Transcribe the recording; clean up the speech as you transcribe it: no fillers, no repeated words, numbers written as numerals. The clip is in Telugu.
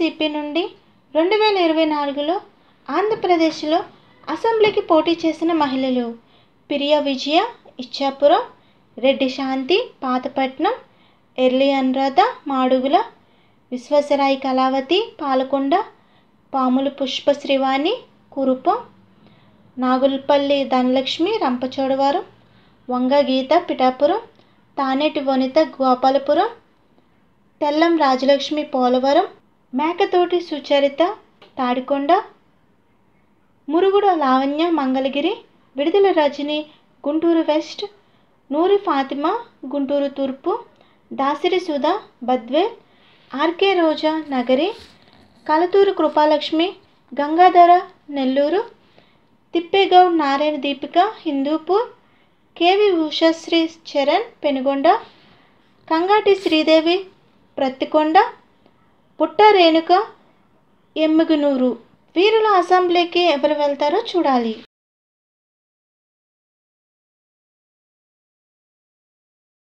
వైఎస్ఆర్సీపీ నుండి 2024లో ఆంధ్రప్రదేశ్లో అసెంబ్లీకి పోటీ చేసిన మహిళలు: పిరియా విజయ ఇచ్చాపురం, రెడ్డి శాంతి పాతపట్నం, ఎర్లి అనురాధ మాడుగుల, విశ్వేశ్వరాయి కళావతి పాలకొండ, పాముల పుష్ప శ్రీవాణి కురుపం, నాగులపల్లి ధనలక్ష్మి రంపచోడవరం, వంగ గీత పిఠాపురం, తానేటి వనిత గోపాలపురం, తెల్లం రాజలక్ష్మి పోలవరం, మేకతోటి సుచరిత తాడికొండ, మురుగుడ లావణ్య మంగళగిరి, విడుదల రజని గుంటూరు వెస్ట్, నూరి ఫాతిమా గుంటూరు తూర్పు, దాసిరి సుధా బద్వేల్, ఆర్కే రోజా నగరి, కలతూరు కృపాలక్ష్మి గంగాధర నెల్లూరు, తిప్పేగౌడ్ నారాయణ దీపిక హిందూపూర్, కేవి ఉషశ్రీ చరణ్ పెనుగొండ, కంగాటి శ్రీదేవి ప్రత్తికొండ, పుట్ట రేణుక ఎమ్మిగనూరు. వీరుల అసెంబ్లీకి ఎవరు వెళ్తారో చూడాలి.